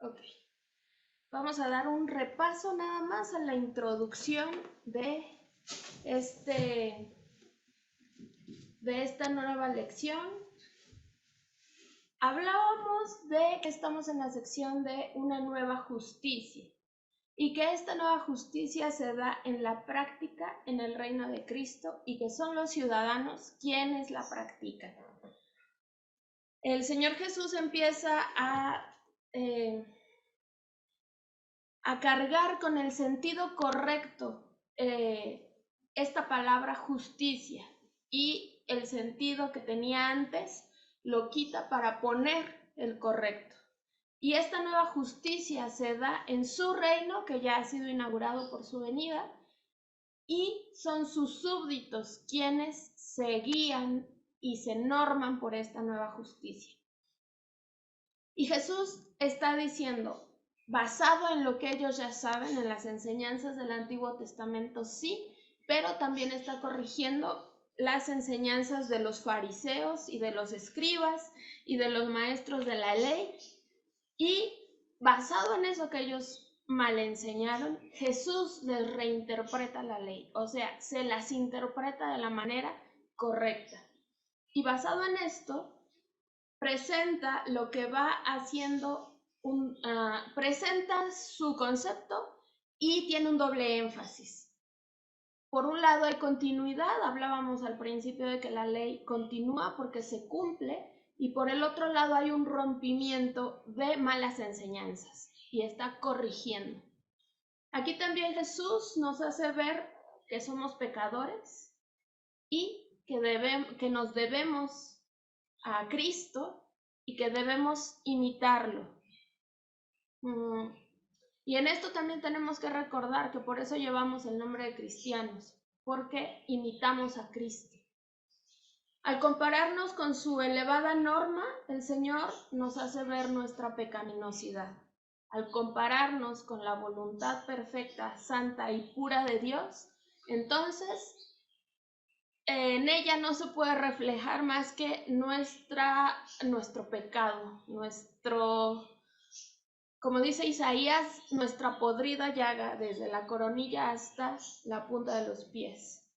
Ok, vamos a dar un repaso nada más a la introducción de, este, de esta nueva lección. Hablábamos de que estamos en la sección de una nueva justicia y que esta nueva justicia se da en la práctica en el reino de Cristo y que son los ciudadanos quienes la practican. El Señor Jesús empieza eh, a cargar con el sentido correcto esta palabra justicia, y el sentido que tenía antes lo quita para poner el correcto. Y esta nueva justicia se da en su reino, que ya ha sido inaugurado por su venida, y son sus súbditos quienes se guían y se norman por esta nueva justicia. Y Jesús está diciendo, basado en lo que ellos ya saben, en las enseñanzas del Antiguo Testamento, sí, pero también está corrigiendo las enseñanzas de los fariseos y de los escribas y de los maestros de la ley. Y basado en eso que ellos mal enseñaron, Jesús les reinterpreta la ley, o sea, se las interpreta de la manera correcta. Y basado en esto, presenta lo que va haciendo, presenta su concepto y tiene un doble énfasis. Por un lado hay continuidad, hablábamos al principio de que la ley continúa porque se cumple, y por el otro lado hay un rompimiento de malas enseñanzas y está corrigiendo. Aquí también Jesús nos hace ver que somos pecadores y que nos debemos a Cristo y que debemos imitarlo. Y en esto también tenemos que recordar que por eso llevamos el nombre de cristianos, porque imitamos a Cristo. Al compararnos con su elevada norma, el Señor nos hace ver nuestra pecaminosidad. Al compararnos con la voluntad perfecta, santa y pura de Dios, entonces en ella no se puede reflejar más que nuestro pecado, como dice Isaías, nuestra podrida llaga desde la coronilla hasta la punta de los pies.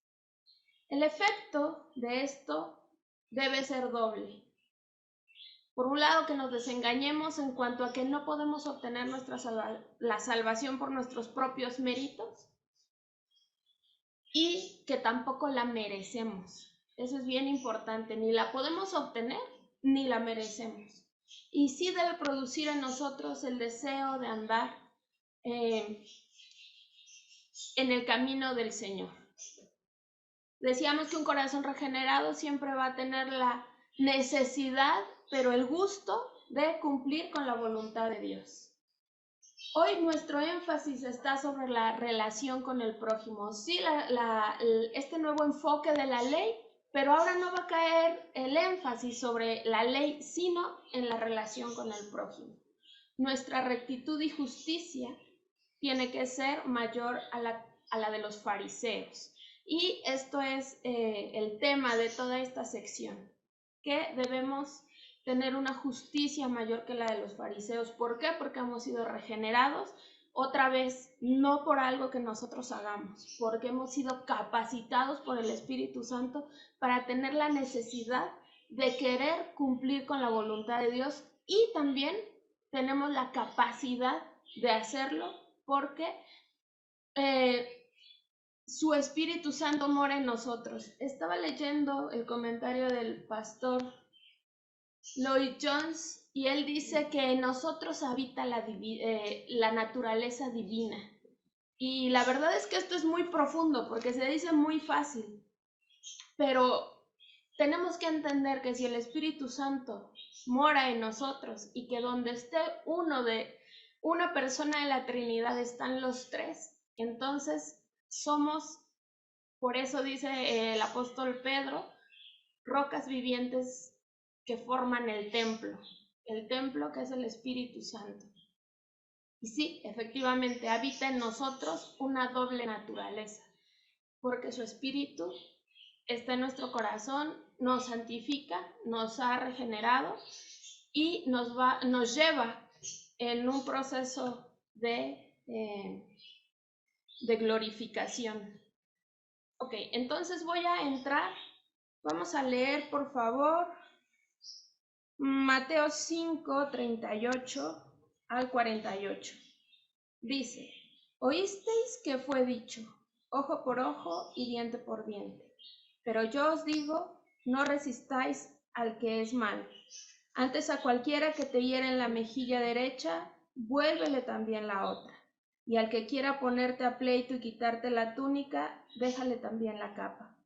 El efecto de esto debe ser doble. Por un lado, que nos desengañemos en cuanto a que no podemos obtener la salvación por nuestros propios méritos, y que tampoco la merecemos. Eso es bien importante, ni la podemos obtener ni la merecemos. Y sí debe producir en nosotros el deseo de andar en el camino del Señor. Decíamos que un corazón regenerado siempre va a tener la necesidad, pero el gusto de cumplir con la voluntad de Dios. Hoy nuestro énfasis está sobre la relación con el prójimo. Sí, este nuevo enfoque de la ley, pero ahora no va a caer el énfasis sobre la ley, sino en la relación con el prójimo. Nuestra rectitud y justicia tiene que ser mayor a la de los fariseos. Y esto es el tema de toda esta sección, que debemos tener una justicia mayor que la de los fariseos. ¿Por qué? Porque hemos sido regenerados, otra vez, no por algo que nosotros hagamos, porque hemos sido capacitados por el Espíritu Santo para tener la necesidad de querer cumplir con la voluntad de Dios, y también tenemos la capacidad de hacerlo porque su Espíritu Santo mora en nosotros. Estaba leyendo el comentario del pastor Lloyd Jones y él dice que en nosotros habita la naturaleza divina. Y la verdad es que esto es muy profundo porque se dice muy fácil, pero tenemos que entender que si el Espíritu Santo mora en nosotros y que donde esté una persona de la Trinidad están los tres, entonces somos, por eso dice el apóstol Pedro, rocas vivientes que forman el templo que es el Espíritu Santo. Y sí, efectivamente, habita en nosotros una doble naturaleza, porque su Espíritu está en nuestro corazón, nos santifica, nos ha regenerado y nos lleva en un proceso de glorificación. Ok, entonces voy a entrar, vamos a leer por favor Mateo 5, 38 al 48. Dice, oísteis que fue dicho, ojo por ojo y diente por diente. Pero yo os digo, no resistáis al que es malo. Antes a cualquiera que te hiera en la mejilla derecha, vuélvele también la otra. Y al que quiera ponerte a pleito y quitarte la túnica, déjale también la capa.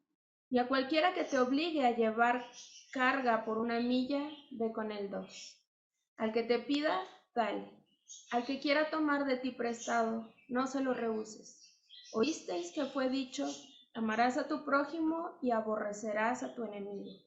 Y a cualquiera que te obligue a llevar carga por 1 milla, ve con él 2. Al que te pida, dale. Al que quiera tomar de ti prestado, no se lo rehuses. Oísteis que fue dicho, amarás a tu prójimo y aborrecerás a tu enemigo.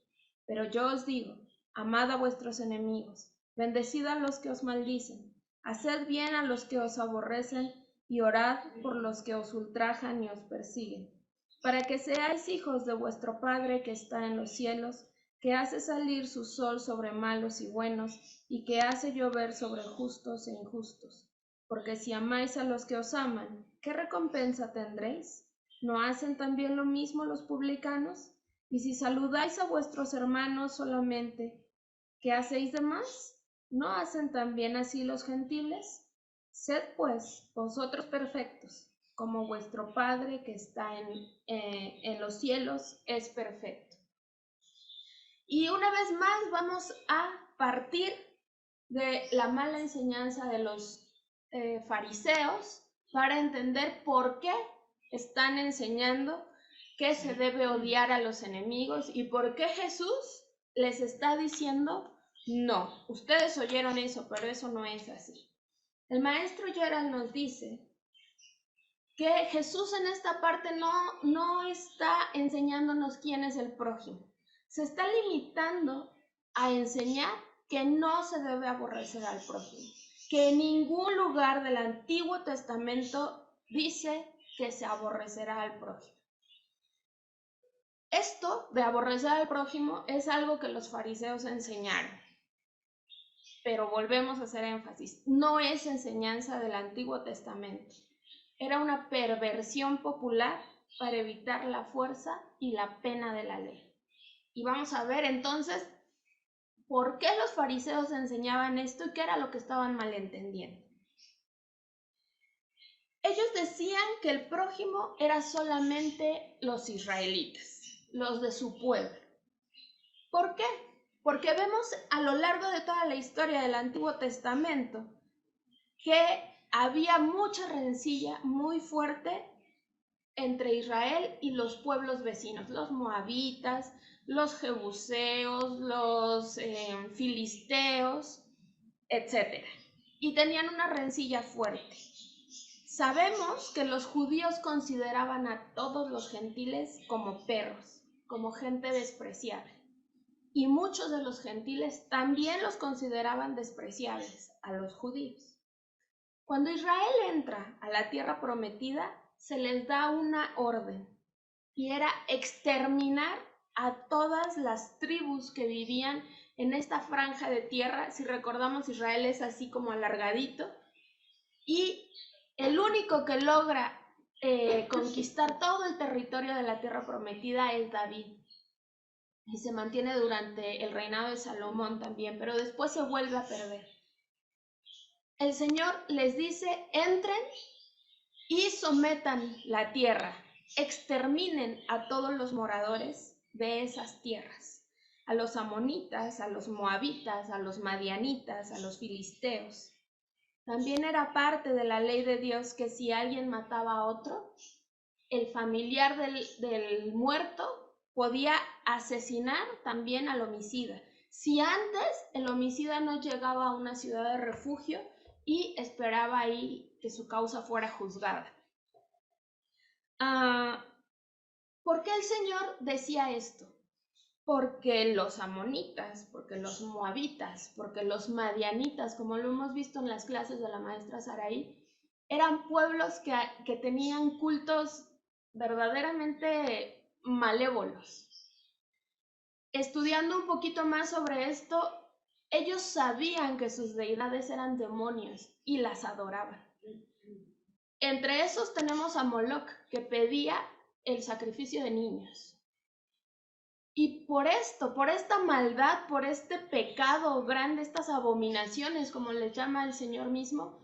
Pero yo os digo, amad a vuestros enemigos, bendecid a los que os maldicen, haced bien a los que os aborrecen y orad por los que os ultrajan y os persiguen, para que seáis hijos de vuestro Padre que está en los cielos, que hace salir su sol sobre malos y buenos, y que hace llover sobre justos e injustos. Porque si amáis a los que os aman, ¿qué recompensa tendréis? ¿No hacen también lo mismo los publicanos? Y si saludáis a vuestros hermanos solamente, ¿qué hacéis de más? ¿No hacen también así los gentiles? Sed pues vosotros perfectos, como vuestro Padre que está en los cielos es perfecto. Y una vez más vamos a partir de la mala enseñanza de los fariseos para entender por qué están enseñando que se debe odiar a los enemigos y por qué Jesús les está diciendo, no, ustedes oyeron eso, pero eso no es así. El maestro Gerald nos dice que Jesús en esta parte no está enseñándonos quién es el prójimo. Se está limitando a enseñar que no se debe aborrecer al prójimo, que en ningún lugar del Antiguo Testamento dice que se aborrecerá al prójimo. Esto de aborrecer al prójimo es algo que los fariseos enseñaron, pero volvemos a hacer énfasis, no es enseñanza del Antiguo Testamento. Era una perversión popular para evitar la fuerza y la pena de la ley. Y vamos a ver entonces por qué los fariseos enseñaban esto y qué era lo que estaban malentendiendo. Ellos decían que el prójimo era solamente los israelitas, los de su pueblo. ¿Por qué? Porque vemos a lo largo de toda la historia del Antiguo Testamento que había mucha rencilla muy fuerte entre Israel y los pueblos vecinos, los moabitas, los jebuseos, los filisteos, etc. Y tenían una rencilla fuerte. Sabemos que los judíos consideraban a todos los gentiles como perros, como gente despreciable. Y muchos de los gentiles también los consideraban despreciables a los judíos. Cuando Israel entra a la tierra prometida, se les da una orden, y era exterminar a todas las tribus que vivían en esta franja de tierra. Si recordamos, Israel es así como alargadito, y el único que logra conquistar todo el territorio de la tierra prometida es David, y se mantiene durante el reinado de Salomón también, pero después se vuelve a perder. El Señor les dice, entren y sometan la tierra, exterminen a todos los moradores de esas tierras, a los amonitas, a los moabitas, a los madianitas, a los filisteos. También era parte de la ley de Dios que si alguien mataba a otro, el familiar del muerto podía asesinar también al homicida, si antes el homicida no llegaba a una ciudad de refugio y esperaba ahí que su causa fuera juzgada. ¿Por qué el Señor decía esto? Porque los amonitas, porque los moabitas, porque los madianitas, como lo hemos visto en las clases de la maestra Saraí, eran pueblos que tenían cultos verdaderamente malévolos. Estudiando un poquito más sobre esto, Ellos sabían que sus deidades eran demonios y las adoraban. Entre esos tenemos a Moloch, que pedía el sacrificio de niños. Y por esto, por esta maldad, por este pecado grande, estas abominaciones, como les llama el Señor mismo,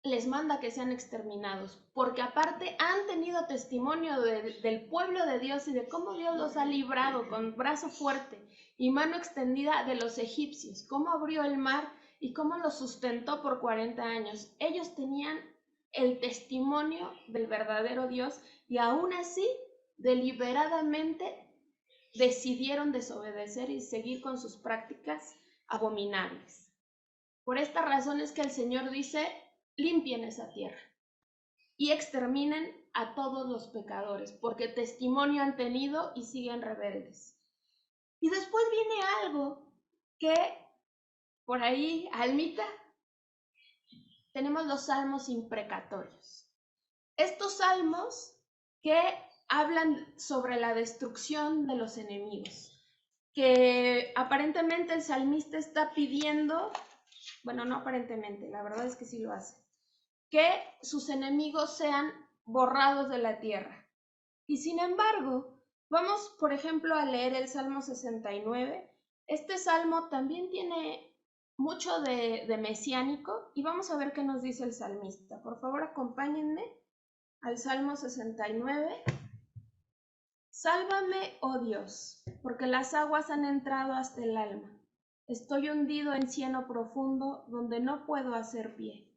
les manda que sean exterminados, porque aparte han tenido testimonio del pueblo de Dios y de cómo Dios los ha librado con brazo fuerte y mano extendida de los egipcios, cómo abrió el mar y cómo los sustentó por 40 años. Ellos tenían el testimonio del verdadero Dios y aún así, deliberadamente, decidieron desobedecer y seguir con sus prácticas abominables. Por esta razón es que el Señor dice: limpien esa tierra y exterminen a todos los pecadores, porque testimonio han tenido y siguen rebeldes. Y después viene algo que por ahí, Almita, tenemos los salmos imprecatorios. Estos salmos que hablan sobre la destrucción de los enemigos, que aparentemente el salmista está pidiendo, bueno, no aparentemente, la verdad es que sí lo hace, que sus enemigos sean borrados de la tierra. Y sin embargo, vamos, por ejemplo, a leer el Salmo 69. Este salmo también tiene mucho de mesiánico y vamos a ver qué nos dice el salmista. Por favor, acompáñenme al Salmo 69. Sálvame, oh Dios, porque las aguas han entrado hasta el alma. Estoy hundido en cieno profundo, donde no puedo hacer pie.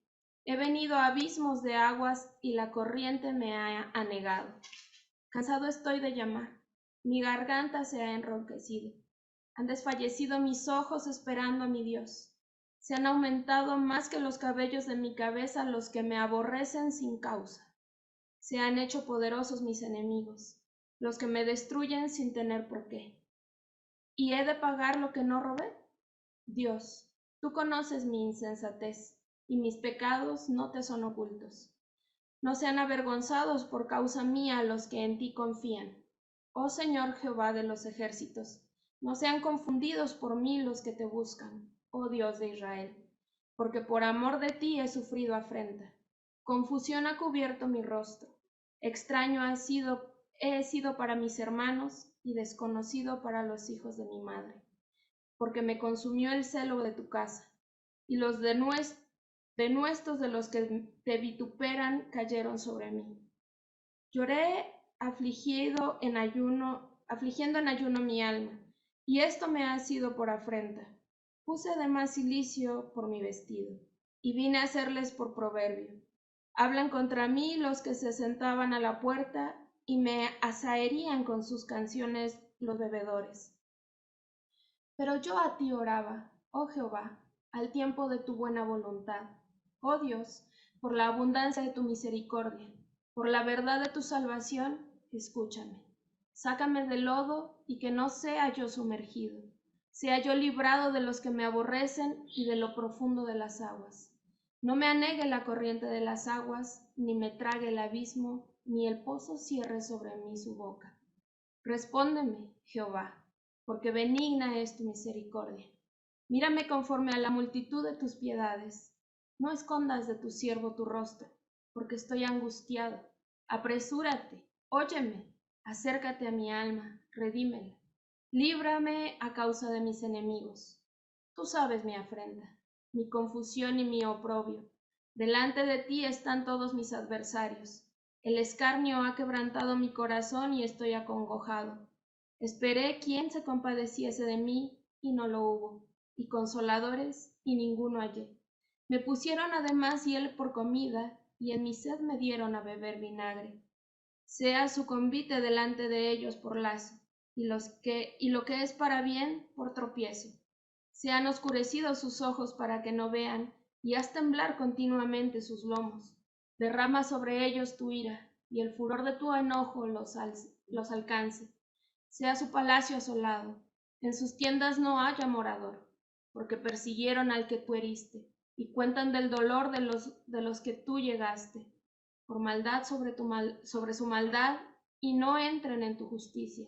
He venido a abismos de aguas y la corriente me ha anegado. Cansado estoy de llamar, mi garganta se ha enronquecido. Han desfallecido mis ojos esperando a mi Dios. Se han aumentado más que los cabellos de mi cabeza los que me aborrecen sin causa. Se han hecho poderosos mis enemigos, los que me destruyen sin tener por qué. ¿Y he de pagar lo que no robé? Dios, tú conoces mi insensatez, y mis pecados no te son ocultos. No sean avergonzados por causa mía los que en ti confían. Oh Señor Jehová de los ejércitos, no sean confundidos por mí los que te buscan, oh Dios de Israel, porque por amor de ti he sufrido afrenta. Confusión ha cubierto mi rostro. Extraño he sido para mis hermanos y desconocido para los hijos de mi madre, porque me consumió el celo de tu casa, y los denuestos de los que te vituperan cayeron sobre mí. Lloré afligiendo en ayuno mi alma, y esto me ha sido por afrenta. Puse además cilicio por mi vestido, y vine a hacerles por proverbio. Hablan contra mí los que se sentaban a la puerta, y me asaerían con sus canciones los bebedores. Pero yo a ti oraba, oh Jehová, al tiempo de tu buena voluntad. Oh Dios, por la abundancia de tu misericordia, por la verdad de tu salvación, escúchame. Sácame del lodo y que no sea yo sumergido. Sea yo librado de los que me aborrecen y de lo profundo de las aguas. No me anegue la corriente de las aguas, ni me trague el abismo, ni el pozo cierre sobre mí su boca. Respóndeme, Jehová, porque benigna es tu misericordia. Mírame conforme a la multitud de tus piedades. No escondas de tu siervo tu rostro, porque estoy angustiado. Apresúrate, óyeme, acércate a mi alma, redímela. Líbrame a causa de mis enemigos. Tú sabes mi afrenta, mi confusión y mi oprobio. Delante de ti están todos mis adversarios. El escarnio ha quebrantado mi corazón y estoy acongojado. Esperé quien se compadeciese de mí, y no lo hubo, y consoladores, y ninguno hallé. Me pusieron además hiel por comida, y en mi sed me dieron a beber vinagre. Sea su convite delante de ellos por lazo, y lo que es para bien por tropiezo. Sean oscurecidos sus ojos para que no vean, y haz temblar continuamente sus lomos. Derrama sobre ellos tu ira, y el furor de tu enojo los alcance. Sea su palacio asolado, en sus tiendas no haya morador, porque persiguieron al que tú heriste, y cuentan del dolor de los que tú llegaste, por maldad sobre su maldad, y no entren en tu justicia.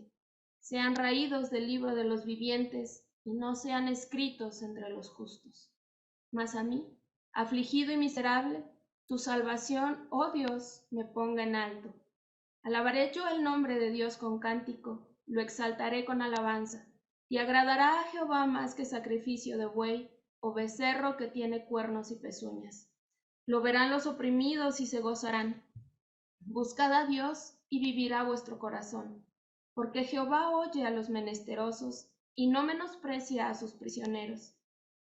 Sean raídos del libro de los vivientes, y no sean escritos entre los justos. Mas a mí, afligido y miserable, tu salvación, oh Dios, me ponga en alto. Alabaré yo el nombre de Dios con cántico, lo exaltaré con alabanza, y agradará a Jehová más que sacrificio de buey o becerro que tiene cuernos y pezuñas. Lo verán los oprimidos y se gozarán. Buscad a Dios y vivirá vuestro corazón, porque Jehová oye a los menesterosos y no menosprecia a sus prisioneros.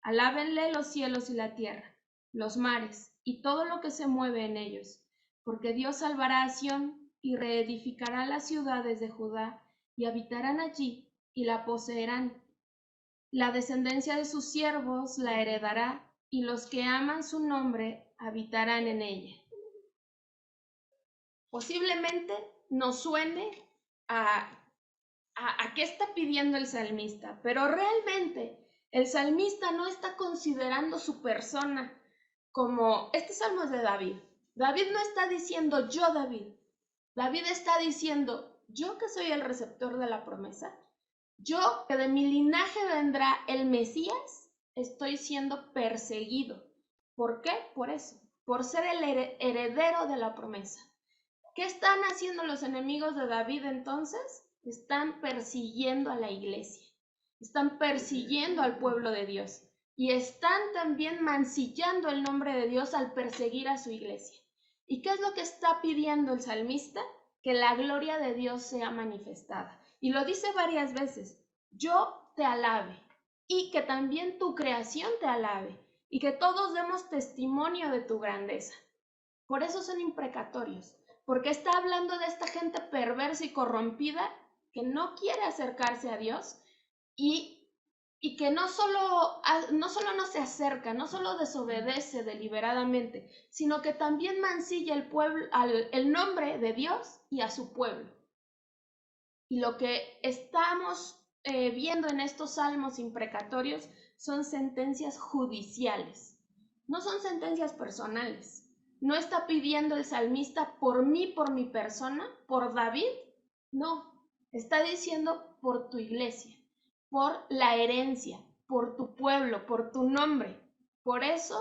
Alábenle los cielos y la tierra, los mares y todo lo que se mueve en ellos, porque Dios salvará a Sión y reedificará las ciudades de Judá, y habitarán allí y la poseerán. La descendencia de sus siervos la heredará, y los que aman su nombre habitarán en ella. Posiblemente nos suene a qué está pidiendo el salmista, pero realmente el salmista no está considerando su persona como, este salmo es de David. David no está diciendo yo David. David está diciendo yo que soy el receptor de la promesa, yo que de mi linaje vendrá el Mesías, estoy siendo perseguido. ¿Por qué? Por eso, por ser el heredero de la promesa. ¿Qué están haciendo los enemigos de David entonces? Están persiguiendo a la iglesia, están persiguiendo al pueblo de Dios y están también mancillando el nombre de Dios al perseguir a su iglesia. ¿Y qué es lo que está pidiendo el salmista? Que la gloria de Dios sea manifestada. Y lo dice varias veces, yo te alabe, y que también tu creación te alabe, y que todos demos testimonio de tu grandeza. Por eso son imprecatorios, porque está hablando de esta gente perversa y corrompida que no quiere acercarse a Dios y que no solo no se acerca, no solo desobedece deliberadamente, sino que también mancilla el nombre de Dios y a su pueblo. Y lo que estamos viendo en estos salmos imprecatorios son sentencias judiciales, no son sentencias personales. No está pidiendo el salmista por mí, por mi persona, por David. No, está diciendo por tu iglesia, por la herencia, por tu pueblo, por tu nombre. Por eso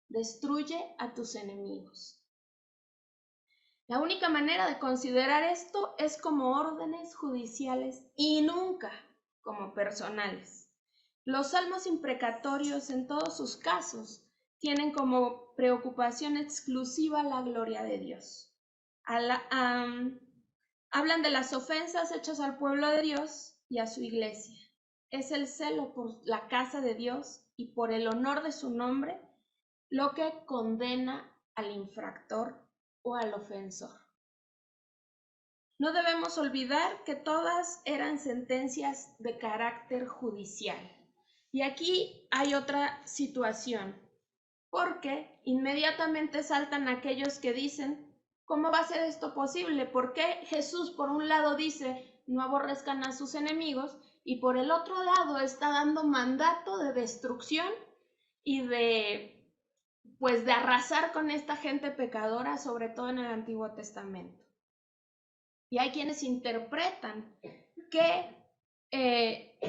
destruye a tus enemigos. La única manera de considerar esto es como órdenes judiciales y nunca como personales. Los salmos imprecatorios en todos sus casos tienen como preocupación exclusiva la gloria de Dios. Hablan de las ofensas hechas al pueblo de Dios y a su iglesia. Es el celo por la casa de Dios y por el honor de su nombre lo que condena al infractor o al ofensor. No debemos olvidar que todas eran sentencias de carácter judicial. Y aquí hay otra situación, porque inmediatamente saltan aquellos que dicen, ¿cómo va a ser esto posible? ¿Por qué Jesús por un lado dice, no aborrezcan a sus enemigos, y por el otro lado está dando mandato de destrucción y de arrasar con esta gente pecadora, sobre todo en el Antiguo Testamento? Y hay quienes interpretan que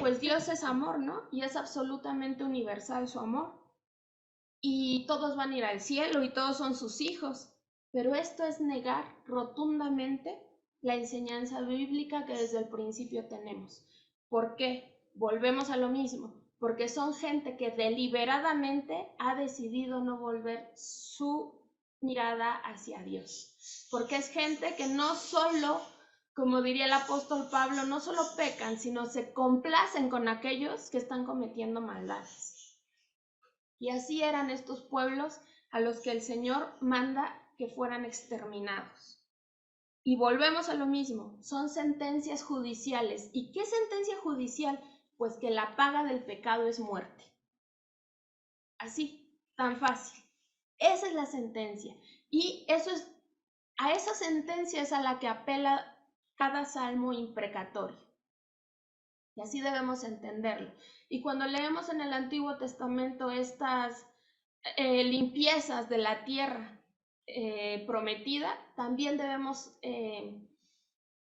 pues Dios es amor, ¿no? Y es absolutamente universal su amor. Y todos van a ir al cielo y todos son sus hijos. Pero esto es negar rotundamente la enseñanza bíblica que desde el principio tenemos. ¿Por qué? Volvemos a lo mismo. Porque son gente que deliberadamente ha decidido no volver su mirada hacia Dios. Porque es gente que no solo, como diría el apóstol Pablo, no solo pecan, sino se complacen con aquellos que están cometiendo maldades. Y así eran estos pueblos a los que el Señor manda que fueran exterminados. Y volvemos a lo mismo, son sentencias judiciales. ¿Y qué sentencia judicial? Pues que la paga del pecado es muerte. Así, tan fácil. Esa es la sentencia. Y a esa sentencia es a la que apela cada salmo imprecatorio. Y así debemos entenderlo. Y cuando leemos en el Antiguo Testamento estas limpiezas de la tierra prometida, también debemos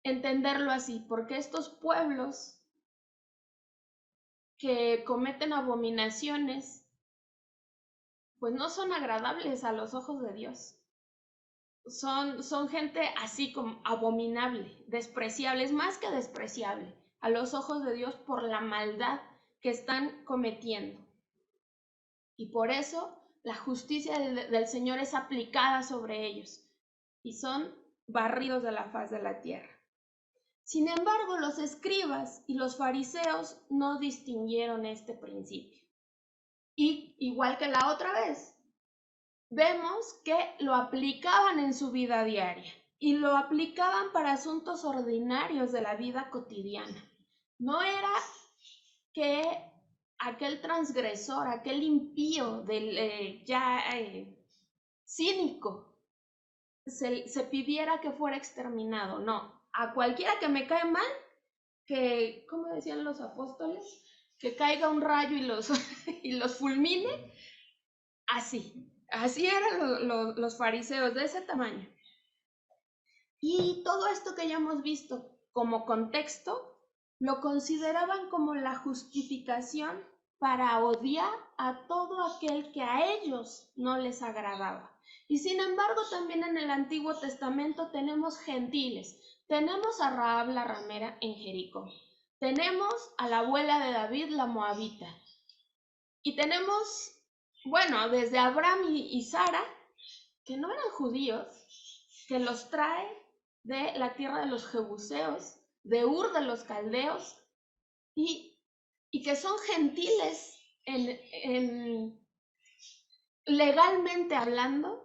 entenderlo así, porque estos pueblos que cometen abominaciones, pues no son agradables a los ojos de Dios. Son gente así como abominable, despreciable, es más que despreciable a los ojos de Dios por la maldad que están cometiendo. Y por eso la justicia del Señor es aplicada sobre ellos y son barridos de la faz de la tierra. Sin embargo, los escribas y los fariseos no distinguieron este principio. Y igual que la otra vez, vemos que lo aplicaban en su vida diaria y lo aplicaban para asuntos ordinarios de la vida cotidiana. No era que aquel transgresor, aquel impío, cínico, se pidiera que fuera exterminado. No, a cualquiera que me cae mal, que, ¿cómo decían los apóstoles? Que caiga un rayo y los fulmine. Así eran los fariseos, de ese tamaño. Y todo esto que ya hemos visto como contexto, lo consideraban como la justificación para odiar a todo aquel que a ellos no les agradaba. Y sin embargo, también en el Antiguo Testamento tenemos gentiles. Tenemos a Rahab la ramera en Jericó. Tenemos a la abuela de David, la moabita. Y tenemos, bueno, desde Abraham y Sara, que no eran judíos, que los trae de la tierra de los jebuseos, de Ur de los caldeos, y que son gentiles legalmente hablando,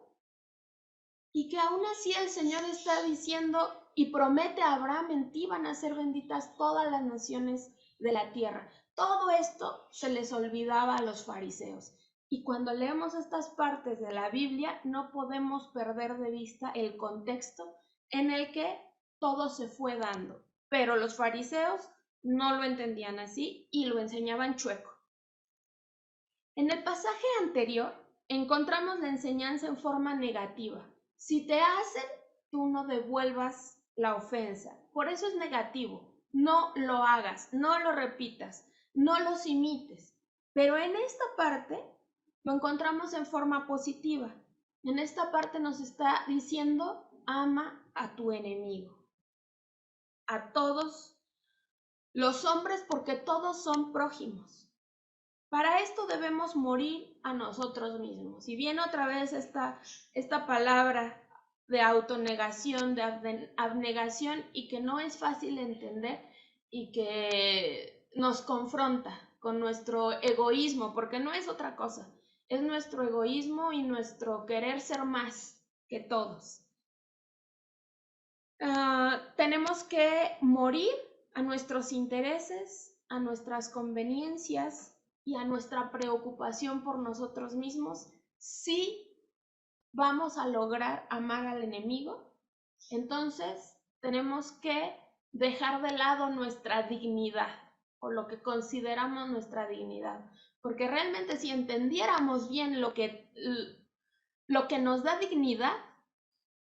y que aún así el Señor está diciendo y promete a Abraham: en ti van a ser benditas todas las naciones de la tierra. Todo esto se les olvidaba a los fariseos. Y cuando leemos estas partes de la Biblia, no podemos perder de vista el contexto en el que todo se fue dando. Pero los fariseos no lo entendían así y lo enseñaban chueco. En el pasaje anterior encontramos la enseñanza en forma negativa. Si te hacen, tú no devuelvas la ofensa. Por eso es negativo. No lo hagas, no lo repitas, no los imites. Pero en esta parte lo encontramos en forma positiva. En esta parte nos está diciendo: ama a tu enemigo. A todos los hombres, porque todos son prójimos. Para esto debemos morir a nosotros mismos. Y viene otra vez esta palabra de autonegación, de abnegación, y que no es fácil entender y que nos confronta con nuestro egoísmo, porque no es otra cosa, es nuestro egoísmo y nuestro querer ser más que todos. Tenemos que morir a nuestros intereses, a nuestras conveniencias y a nuestra preocupación por nosotros mismos. Si vamos a lograr amar al enemigo, entonces tenemos que dejar de lado nuestra dignidad, o lo que consideramos nuestra dignidad, porque realmente si entendiéramos bien lo que nos da dignidad,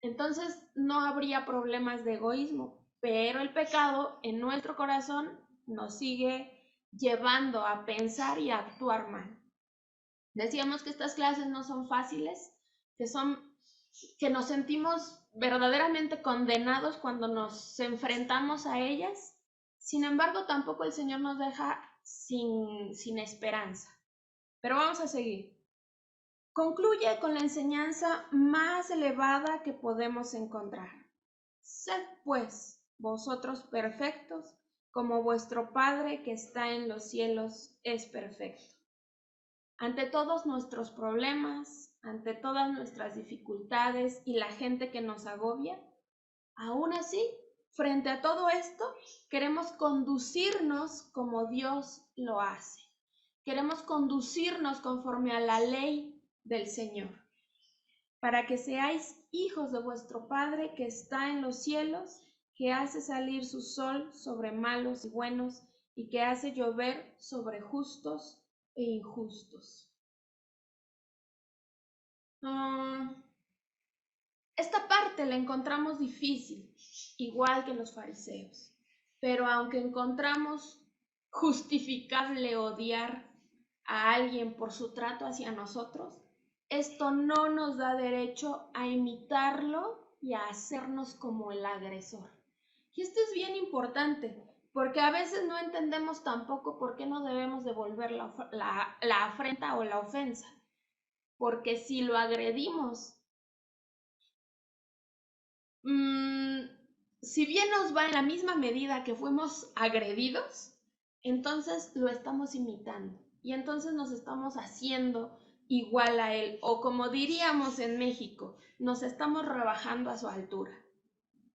entonces no habría problemas de egoísmo. Pero el pecado en nuestro corazón nos sigue llevando a pensar y a actuar mal. Decíamos que estas clases no son fáciles, que nos sentimos verdaderamente condenados cuando nos enfrentamos a ellas. Sin embargo, tampoco el Señor nos deja sin esperanza. Pero vamos a seguir. Concluye con la enseñanza más elevada que podemos encontrar. Sed pues vosotros perfectos, como vuestro Padre que está en los cielos es perfecto. Ante todos nuestros problemas, ante todas nuestras dificultades y la gente que nos agobia, aún así, frente a todo esto, queremos conducirnos como Dios lo hace. Queremos conducirnos conforme a la ley del Señor, para que seáis hijos de vuestro Padre que está en los cielos, que hace salir su sol sobre malos y buenos, y que hace llover sobre justos e injustos. Esta parte la encontramos difícil, igual que los fariseos, pero aunque encontramos justificable odiar a alguien por su trato hacia nosotros, esto no nos da derecho a imitarlo y a hacernos como el agresor. Y esto es bien importante, porque a veces no entendemos tampoco por qué no debemos devolver la afrenta o la ofensa. Porque si lo agredimos, si bien nos va en la misma medida que fuimos agredidos, entonces lo estamos imitando y entonces nos estamos haciendo igual a él, o como diríamos en México, nos estamos rebajando a su altura.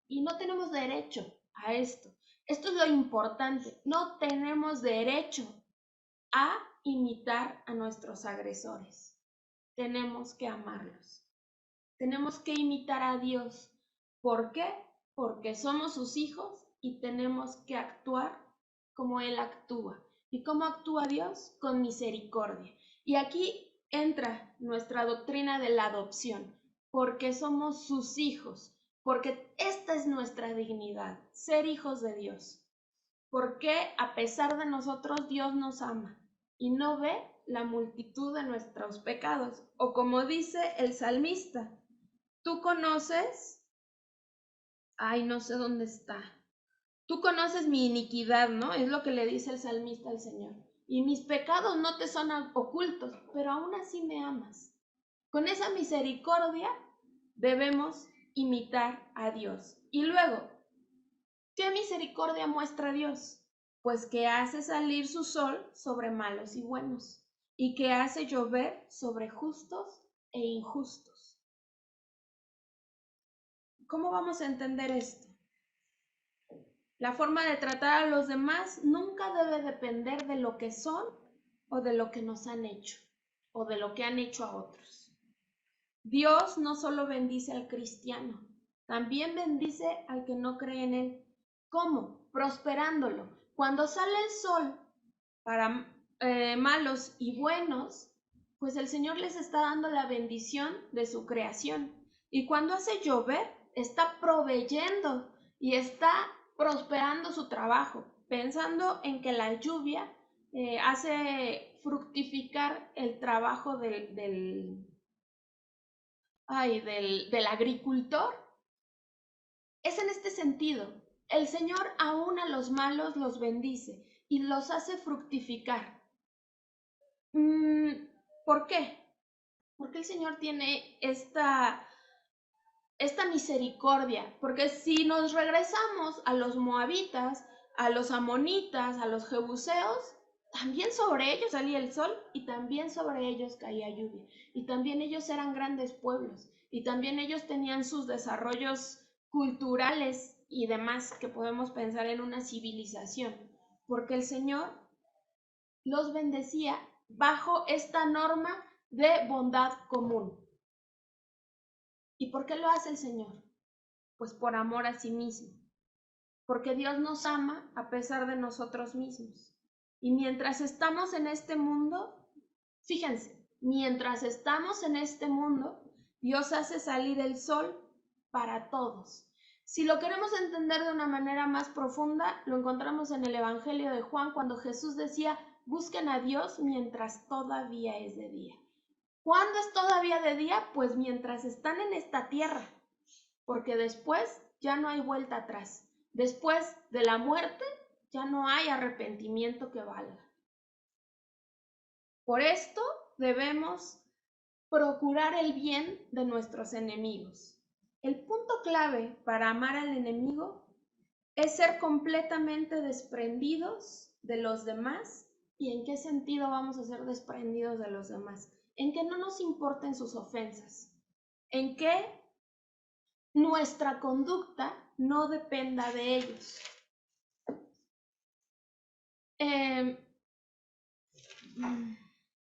Y no tenemos derecho a esto. Esto es lo importante. No tenemos derecho a imitar a nuestros agresores. Tenemos que amarlos. Tenemos que imitar a Dios. ¿Por qué? Porque somos sus hijos y tenemos que actuar como Él actúa. ¿Y cómo actúa Dios? Con misericordia. Y aquí entra nuestra doctrina de la adopción, porque somos sus hijos, porque esta es nuestra dignidad, ser hijos de Dios. Porque a pesar de nosotros, Dios nos ama y no ve la multitud de nuestros pecados. O como dice el salmista, tú conoces, ay, no sé dónde está. Tú conoces mi iniquidad, ¿no? Es lo que le dice el salmista al Señor. Y mis pecados no te son ocultos, pero aún así me amas. Con esa misericordia debemos imitar a Dios. Y luego, ¿qué misericordia muestra Dios? Pues que hace salir su sol sobre malos y buenos, y que hace llover sobre justos e injustos. ¿Cómo vamos a entender esto? La forma de tratar a los demás nunca debe depender de lo que son o de lo que nos han hecho o de lo que han hecho a otros. Dios no solo bendice al cristiano, también bendice al que no cree en él. ¿Cómo? Prosperándolo. Cuando sale el sol para malos y buenos, pues el Señor les está dando la bendición de su creación. Y cuando hace llover, está proveyendo y está prosperando su trabajo, pensando en que la lluvia hace fructificar el trabajo del agricultor. Es en este sentido. El Señor aún a los malos los bendice y los hace fructificar. ¿Por qué? Porque el Señor tiene esta misericordia, porque si nos regresamos a los moabitas, a los amonitas, a los jebuseos, también sobre ellos salía el sol y también sobre ellos caía lluvia, y también ellos eran grandes pueblos, y también ellos tenían sus desarrollos culturales y demás que podemos pensar en una civilización, porque el Señor los bendecía bajo esta norma de bondad común. ¿Y por qué lo hace el Señor? Pues por amor a sí mismo, porque Dios nos ama a pesar de nosotros mismos. Y mientras estamos en este mundo, fíjense, mientras estamos en este mundo, Dios hace salir el sol para todos. Si lo queremos entender de una manera más profunda, lo encontramos en el Evangelio de Juan, cuando Jesús decía, busquen a Dios mientras todavía es de día. ¿Cuándo es todavía de día? Pues mientras están en esta tierra, porque después ya no hay vuelta atrás. Después de la muerte ya no hay arrepentimiento que valga. Por esto debemos procurar el bien de nuestros enemigos. El punto clave para amar al enemigo es ser completamente desprendidos de los demás. ¿Y en qué sentido vamos a ser desprendidos de los demás? En que no nos importen sus ofensas, en que nuestra conducta no dependa de ellos. Se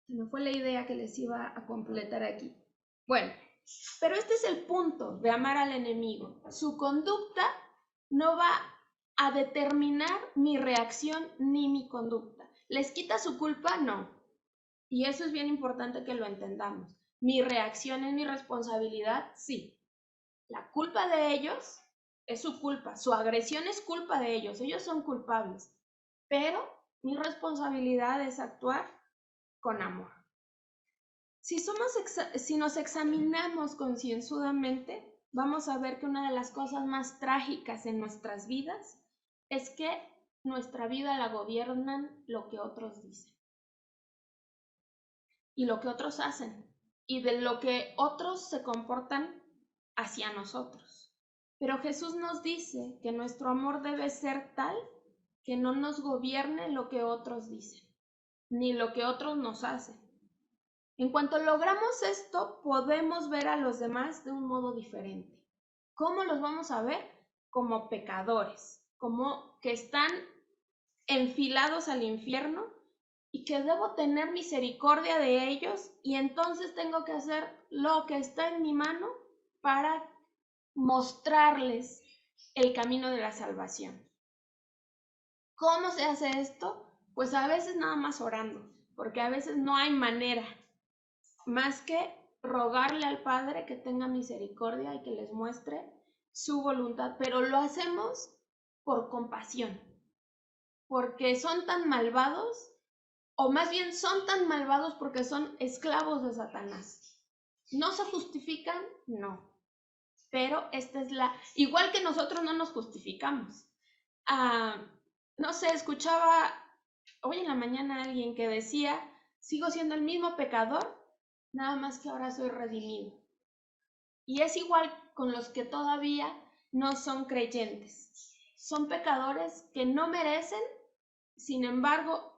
me fue la idea que les iba a completar aquí. Bueno, pero este es el punto de amar al enemigo. Su conducta no va a determinar mi reacción ni mi conducta. ¿Les quita su culpa? No. Y eso es bien importante que lo entendamos. ¿Mi reacción es mi responsabilidad? Sí. La culpa de ellos es su culpa. Su agresión es culpa de ellos. Ellos son culpables. Pero Mi responsabilidad es actuar con amor. Si nos examinamos concienzudamente, vamos a ver que una de las cosas más trágicas en nuestras vidas es que nuestra vida la gobiernan lo que otros dicen y lo que otros hacen y de lo que otros se comportan hacia nosotros. Pero Jesús nos dice que nuestro amor debe ser tal que no nos gobierne lo que otros dicen, ni lo que otros nos hacen. En cuanto logramos esto, podemos ver a los demás de un modo diferente. ¿Cómo los vamos a ver? Como pecadores, como que están enfilados al infierno y que debo tener misericordia de ellos y entonces tengo que hacer lo que está en mi mano para mostrarles el camino de la salvación. ¿Cómo se hace esto? Pues a veces nada más orando, porque a veces no hay manera más que rogarle al Padre que tenga misericordia y que les muestre su voluntad, pero lo hacemos por compasión, porque son tan malvados, o más bien son tan malvados porque son esclavos de Satanás. ¿No se justifican? No. Pero esta es igual que nosotros no nos justificamos. No sé, escuchaba hoy en la mañana a alguien que decía, sigo siendo el mismo pecador, nada más que ahora soy redimido. Y es igual con los que todavía no son creyentes. Son pecadores que no merecen, sin embargo,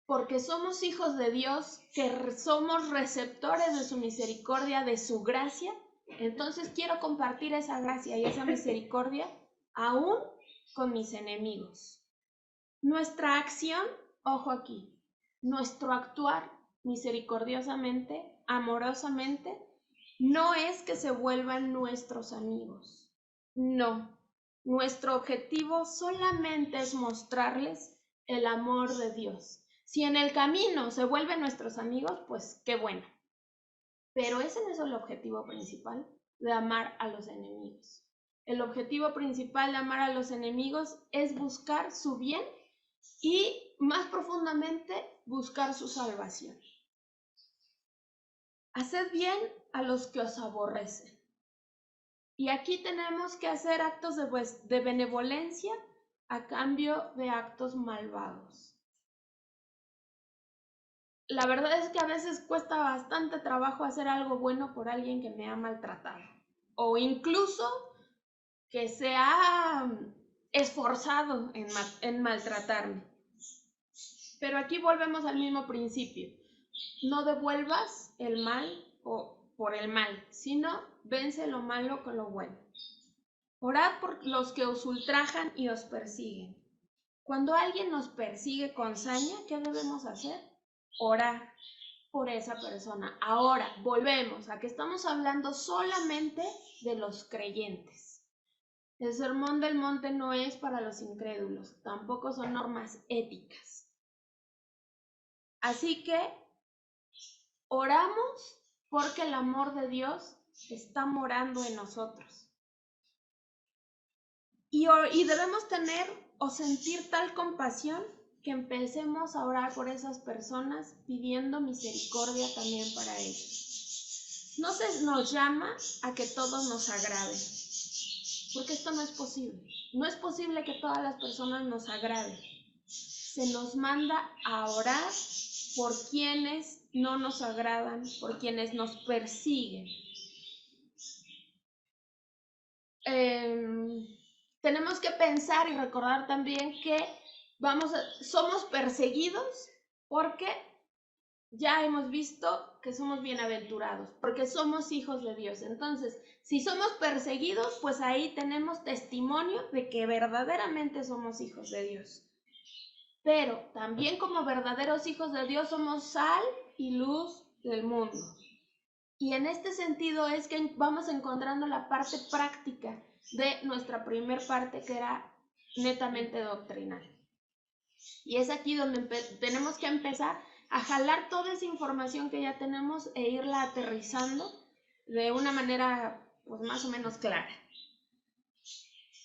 porque somos hijos de Dios, que somos receptores de su misericordia, de su gracia, entonces quiero compartir esa gracia y esa misericordia aún con mis enemigos. Nuestra acción, ojo aquí, nuestro actuar misericordiosamente, amorosamente, no es que se vuelvan nuestros amigos. No, nuestro objetivo solamente es mostrarles el amor de Dios. Si en el camino se vuelven nuestros amigos, pues qué bueno. Pero ese no es el objetivo principal de amar a los enemigos. El objetivo principal de amar a los enemigos es buscar su bien y más profundamente buscar su salvación. Haced bien a los que os aborrecen. Y aquí tenemos que hacer actos de benevolencia a cambio de actos malvados. La verdad es que a veces cuesta bastante trabajo hacer algo bueno por alguien que me ha maltratado. O incluso que se ha esforzado en maltratarme. Pero aquí volvemos al mismo principio. No devuelvas el mal por el mal, sino vence lo malo con lo bueno. Orad por los que os ultrajan y os persiguen. Cuando alguien nos persigue con saña, ¿qué debemos hacer? Orar por esa persona. Ahora, volvemos a que estamos hablando solamente de los creyentes. El sermón del monte no es para los incrédulos, tampoco son normas éticas. Así que oramos porque el amor de Dios está morando en nosotros. Y debemos tener o sentir tal compasión que empecemos a orar por esas personas pidiendo misericordia también para ellos. No se nos llama a que todos nos agraden, porque esto no es posible. No es posible que todas las personas nos agraden. Se nos manda a orar por quienes no nos agradan, por quienes nos persiguen. Tenemos que pensar y recordar también que somos perseguidos porque ya hemos visto que somos bienaventurados, porque somos hijos de Dios. Entonces, si somos perseguidos, pues ahí tenemos testimonio de que verdaderamente somos hijos de Dios. Pero también como verdaderos hijos de Dios somos sal y luz del mundo. Y en este sentido es que vamos encontrando la parte práctica de nuestra primer parte, que era netamente doctrinal. Y es aquí donde tenemos que empezar a jalar toda esa información que ya tenemos e irla aterrizando de una manera pues más o menos clara.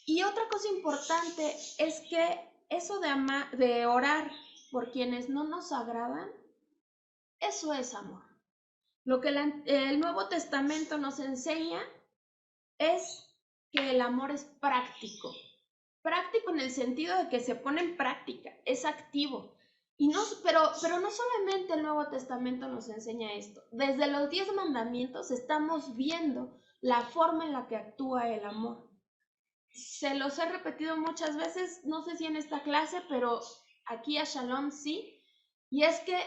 Y otra cosa importante es que eso de orar por quienes no nos agradan, eso es amor. Lo que el Nuevo Testamento nos enseña es que el amor es práctico. Práctico en el sentido de que se pone en práctica, es activo. Pero no solamente el Nuevo Testamento nos enseña esto. Desde los 10 mandamientos estamos viendo la forma en la que actúa el amor. Se los he repetido muchas veces, no sé si en esta clase, pero aquí a Shalom sí. Y es que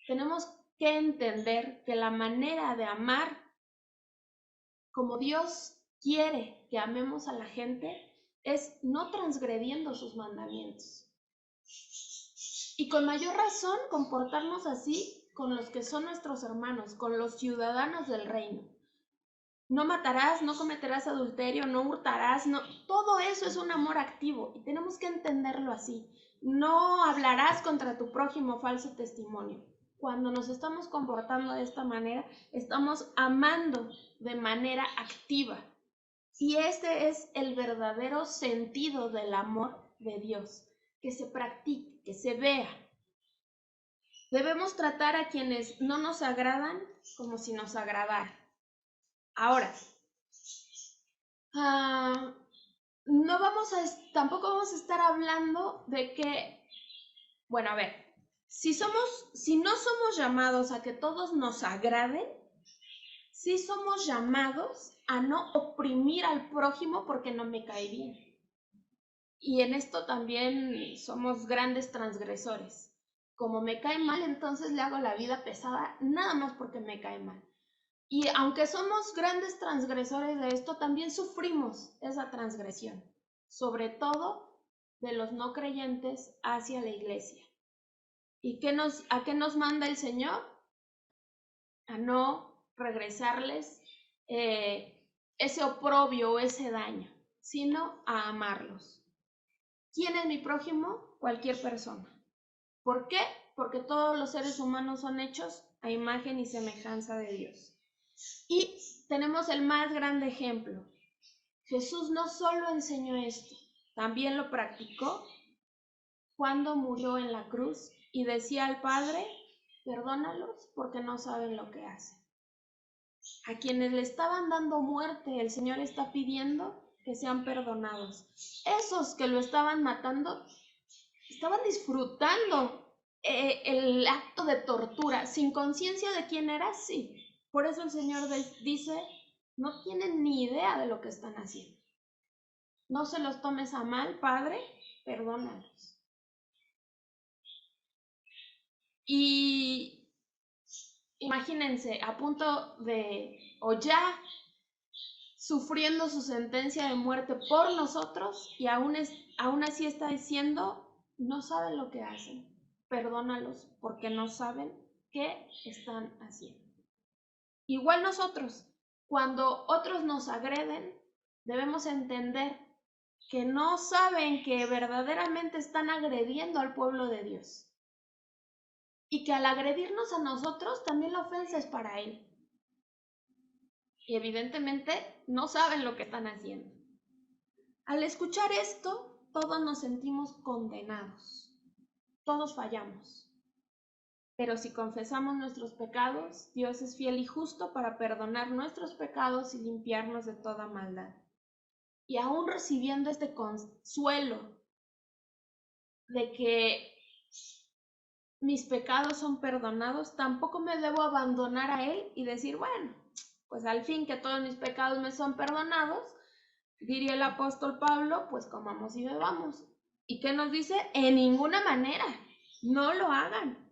tenemos que entender que la manera de amar como Dios quiere que amemos a la gente es no transgrediendo sus mandamientos. Y con mayor razón comportarnos así con los que son nuestros hermanos, con los ciudadanos del reino. No matarás, no cometerás adulterio, no hurtarás, no, todo eso es un amor activo y tenemos que entenderlo así. No hablarás contra tu prójimo falso testimonio. Cuando nos estamos comportando de esta manera, estamos amando de manera activa. Y este es el verdadero sentido del amor de Dios, que se practique, que se vea. Debemos tratar a quienes no nos agradan como si nos agradaran. Ahora, tampoco vamos a estar hablando de que, bueno, a ver, si no somos llamados a que todos nos agraden, sí somos llamados a no oprimir al prójimo porque no me cae bien. Y en esto también somos grandes transgresores. Como me cae mal, entonces le hago la vida pesada nada más porque me cae mal. Y aunque somos grandes transgresores de esto, también sufrimos esa transgresión, sobre todo de los no creyentes hacia la iglesia. ¿Y a qué nos manda el Señor? A no regresarles ese oprobio o ese daño, sino a amarlos. ¿Quién es mi prójimo? Cualquier persona. ¿Por qué? Porque todos los seres humanos son hechos a imagen y semejanza de Dios. Y tenemos el más grande ejemplo. Jesús no solo enseñó esto, también lo practicó cuando murió en la cruz y decía al Padre, perdónalos porque no saben lo que hacen. A quienes le estaban dando muerte, el Señor está pidiendo que sean perdonados. Esos que lo estaban matando estaban disfrutando el acto de tortura, sin conciencia de quién era, sí. Por eso el Señor dice, no tienen ni idea de lo que están haciendo. No se los tomes a mal, Padre, perdónalos. Y imagínense, a punto de, o ya sufriendo su sentencia de muerte por nosotros, y aún así está diciendo, no saben lo que hacen, perdónalos porque no saben qué están haciendo. Igual nosotros, cuando otros nos agreden, debemos entender que no saben que verdaderamente están agrediendo al pueblo de Dios. Y que al agredirnos a nosotros, también la ofensa es para Él. Y evidentemente no saben lo que están haciendo. Al escuchar esto, todos nos sentimos condenados. Todos fallamos. Pero si confesamos nuestros pecados, Dios es fiel y justo para perdonar nuestros pecados y limpiarnos de toda maldad. Y aún recibiendo este consuelo de que mis pecados son perdonados, tampoco me debo abandonar a Él y decir, bueno, pues al fin que todos mis pecados me son perdonados, diría el apóstol Pablo, pues comamos y bebamos. ¿Y qué nos dice? En ninguna manera, no lo hagan.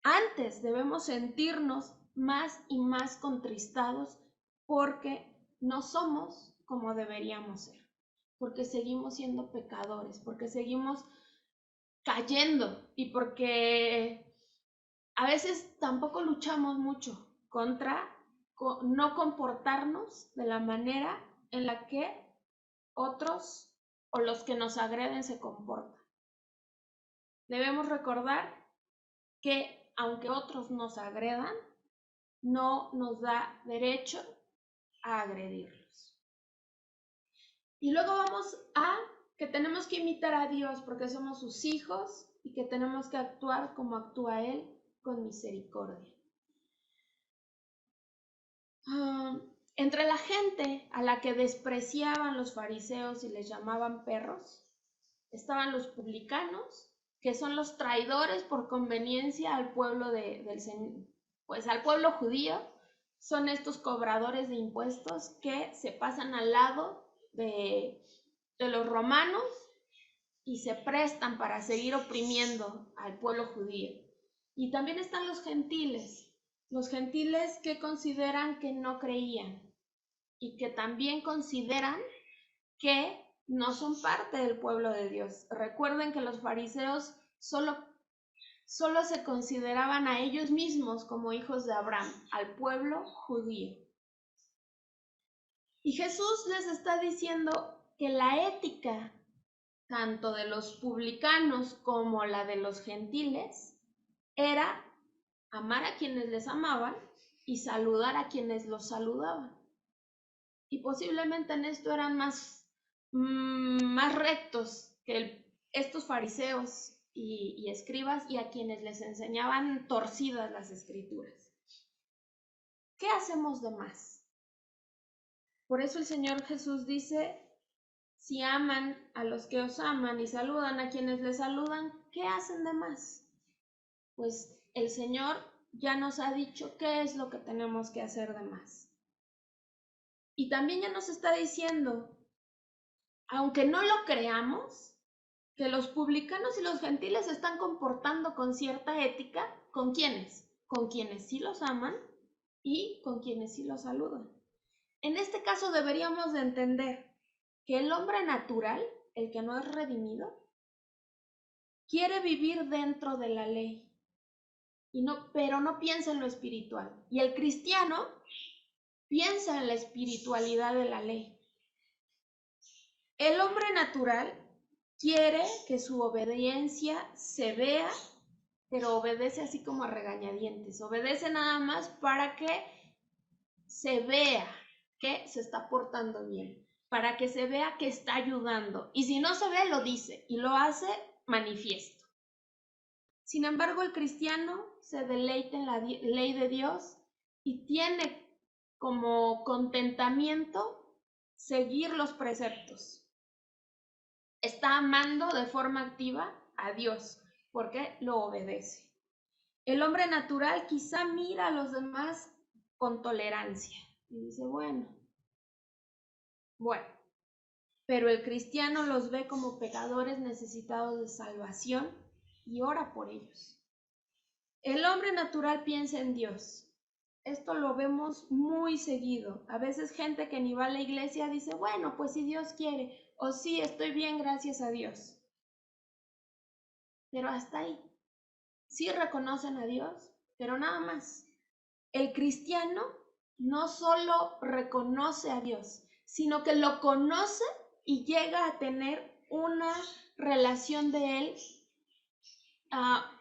Antes debemos sentirnos más y más contristados porque no somos como deberíamos ser, porque seguimos siendo pecadores, porque seguimos cayendo y porque a veces tampoco luchamos mucho contra no comportarnos de la manera en la que otros o los que nos agreden se comportan. Debemos recordar que aunque otros nos agredan, no nos da derecho a agredirlos. Y luego vamos a que tenemos que imitar a Dios porque somos sus hijos y que tenemos que actuar como actúa Él, con misericordia. Entre la gente a la que despreciaban los fariseos y les llamaban perros, estaban los publicanos, que son los traidores por conveniencia al pueblo al pueblo judío. Son estos cobradores de impuestos que se pasan al lado de los romanos y se prestan para seguir oprimiendo al pueblo judío. Y también están los gentiles que consideran que no creían y que también consideran que no son parte del pueblo de Dios. Recuerden que los fariseos solo se consideraban a ellos mismos como hijos de Abraham, al pueblo judío. Y Jesús les está diciendo que la ética, tanto de los publicanos como la de los gentiles, era amar a quienes les amaban y saludar a quienes los saludaban. Y posiblemente en esto eran más rectos que estos fariseos y escribas, y a quienes les enseñaban torcidas las escrituras. ¿Qué hacemos de más? Por eso el Señor Jesús dice: si aman a los que os aman y saludan a quienes les saludan, ¿qué hacen de más? Pues el Señor ya nos ha dicho qué es lo que tenemos que hacer de más. Y también ya nos está diciendo, aunque no lo creamos, que los publicanos y los gentiles se están comportando con cierta ética. ¿Con quiénes? Con quienes sí los aman y con quienes sí los saludan. En este caso deberíamos de entender que el hombre natural, el que no es redimido, quiere vivir dentro de la ley, pero no piensa en lo espiritual. Y el cristiano piensa en la espiritualidad de la ley. El hombre natural quiere que su obediencia se vea, pero obedece así como a regañadientes. Obedece nada más para que se vea que se está portando bien, para que se vea que está ayudando. Y si no se ve, lo dice y lo hace manifiesto. Sin embargo, el cristiano se deleita en la ley de Dios y tiene como contentamiento seguir los preceptos. Está amando de forma activa a Dios porque lo obedece. El hombre natural quizá mira a los demás con tolerancia y dice, bueno, pero el cristiano los ve como pecadores necesitados de salvación y ora por ellos. El hombre natural piensa en Dios. Esto lo vemos muy seguido. A veces gente que ni va a la iglesia dice, bueno, pues si Dios quiere, o sí, estoy bien, gracias a Dios. Pero hasta ahí. Sí reconocen a Dios, pero nada más. El cristiano no solo reconoce a Dios, sino que lo conoce y llega a tener una relación de Él,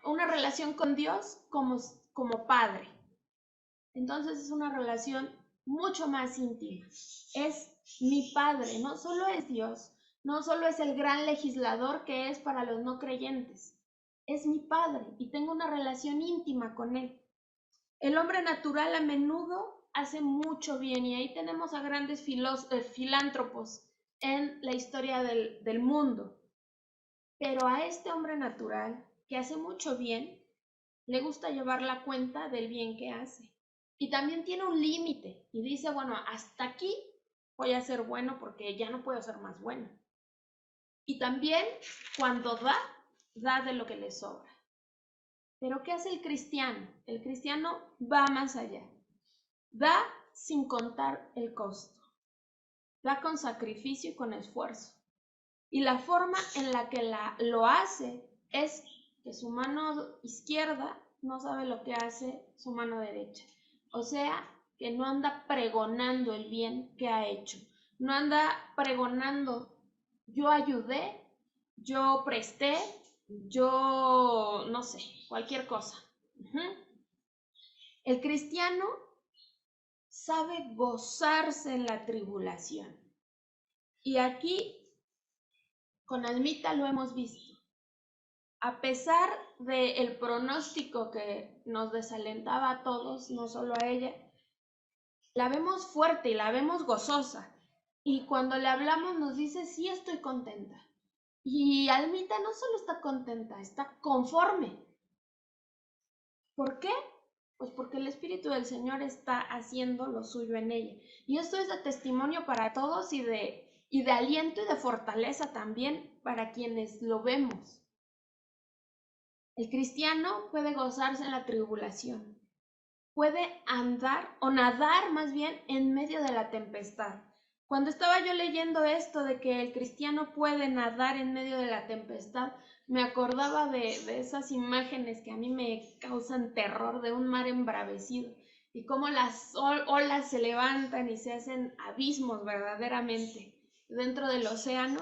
una relación con Dios como Padre. Entonces es una relación mucho más íntima. Es mi Padre, no solo es Dios, no solo es el gran legislador que es para los no creyentes. Es mi Padre y tengo una relación íntima con Él. El hombre natural a menudo hace mucho bien y ahí tenemos a grandes filántropos en la historia del mundo. Pero a este hombre natural que hace mucho bien, le gusta llevar la cuenta del bien que hace. Y también tiene un límite y dice, bueno, hasta aquí voy a ser bueno porque ya no puedo ser más bueno. Y también cuando da de lo que le sobra. Pero ¿qué hace el cristiano? El cristiano va más allá. Da sin contar el costo. Da con sacrificio y con esfuerzo. Y la forma en la que lo hace es que su mano izquierda no sabe lo que hace su mano derecha. O sea, que no anda pregonando el bien que ha hecho. No anda pregonando, yo ayudé, yo presté, yo no sé, cualquier cosa. El cristiano sabe gozarse en la tribulación. Y aquí Con Almita lo hemos visto. A pesar del pronóstico que nos desalentaba a todos, no solo a ella, la vemos fuerte y la vemos gozosa. Y cuando le hablamos nos dice, sí, estoy contenta. Y Almita no solo está contenta, está conforme. ¿Por qué? Pues porque el Espíritu del Señor está haciendo lo suyo en ella. Y esto es de testimonio para todos y de aliento y de fortaleza también para quienes lo vemos. El cristiano puede gozarse en la tribulación, puede andar o nadar más bien en medio de la tempestad. Cuando estaba yo leyendo esto de que el cristiano puede nadar en medio de la tempestad, me acordaba de esas imágenes que a mí me causan terror, de un mar embravecido y cómo las olas se levantan y se hacen abismos verdaderamente dentro del océano,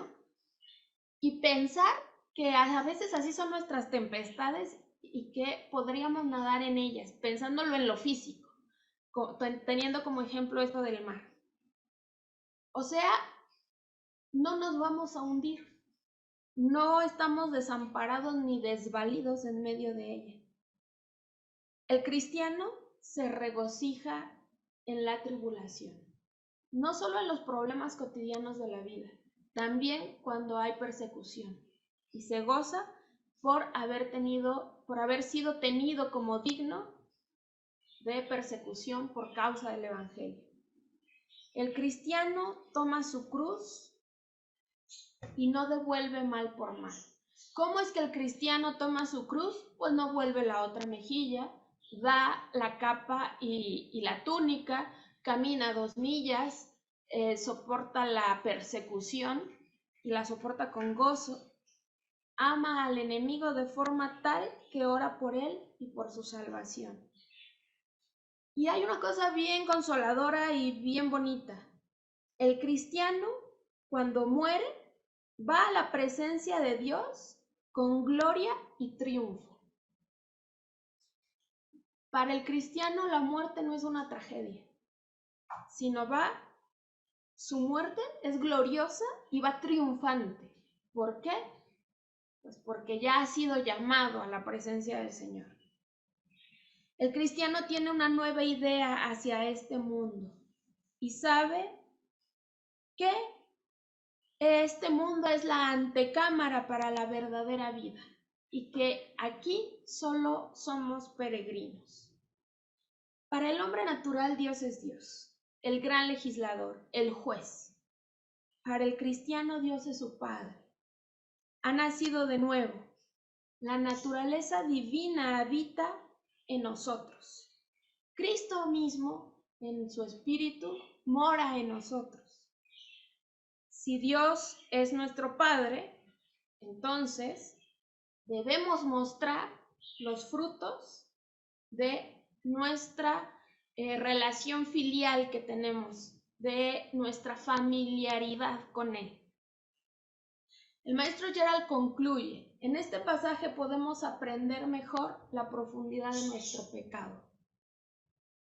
y pensar que a veces así son nuestras tempestades y que podríamos nadar en ellas, pensándolo en lo físico, teniendo como ejemplo esto del mar. O sea, no nos vamos a hundir, no estamos desamparados ni desvalidos en medio de ella. El cristiano se regocija en la tribulación, no solo en los problemas cotidianos de la vida, también cuando hay persecución, y se goza por haber sido tenido como digno de persecución por causa del Evangelio. El cristiano toma su cruz y no devuelve mal por mal. ¿Cómo es que el cristiano toma su cruz? Pues no vuelve la otra mejilla, da la capa y la túnica, camina 2 millas, soporta la persecución y la soporta con gozo, ama al enemigo de forma tal que ora por él y por su salvación. Y hay una cosa bien consoladora y bien bonita. El cristiano, cuando muere, va a la presencia de Dios con gloria y triunfo. Para el cristiano la muerte no es una tragedia, sino su muerte es gloriosa y va triunfante. ¿Por qué? Pues porque ya ha sido llamado a la presencia del Señor. El cristiano tiene una nueva idea hacia este mundo y sabe que este mundo es la antecámara para la verdadera vida y que aquí solo somos peregrinos. Para el hombre natural, Dios es Dios, el gran legislador, el juez. Para el cristiano, Dios es su Padre. Ha nacido de nuevo. La naturaleza divina habita en nosotros. Cristo mismo, en su espíritu, mora en nosotros. Si Dios es nuestro Padre, entonces debemos mostrar los frutos de nuestra relación filial que tenemos, de nuestra familiaridad con Él. El maestro Gerald concluye: en este pasaje podemos aprender mejor la profundidad de nuestro pecado.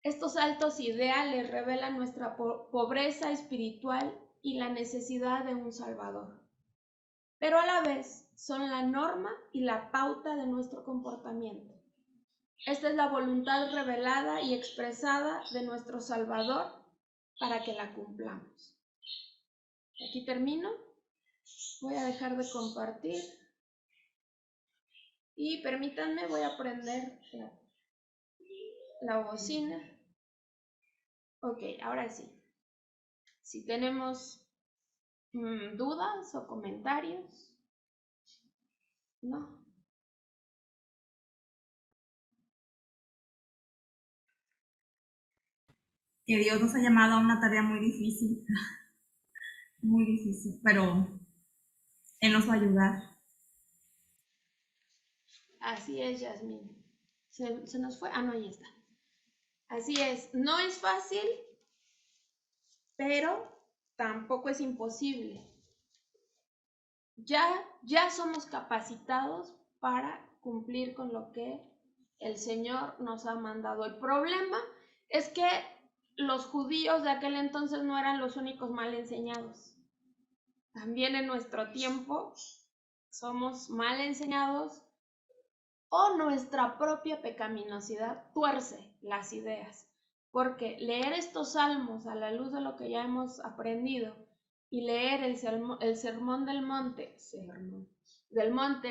Estos altos ideales revelan nuestra pobreza espiritual y la necesidad de un Salvador, pero a la vez son la norma y la pauta de nuestro comportamiento. Esta es la voluntad revelada y expresada de nuestro Salvador para que la cumplamos. Aquí termino. Voy a dejar de compartir y permítanme, voy a prender la bocina. Ok, ahora sí. Si tenemos dudas o comentarios, ¿no? Que Dios nos ha llamado a una tarea muy difícil, pero Él nos va a ayudar. Así es, Yasmín. Se nos fue. No, ahí está. Así es. No es fácil, pero tampoco es imposible. Ya somos capacitados para cumplir con lo que el Señor nos ha mandado. El problema es que los judíos de aquel entonces no eran los únicos mal enseñados. también en nuestro tiempo somos mal enseñados o nuestra propia pecaminosidad tuerce las ideas. Porque leer estos salmos a la luz de lo que ya hemos aprendido y leer el sermón del monte,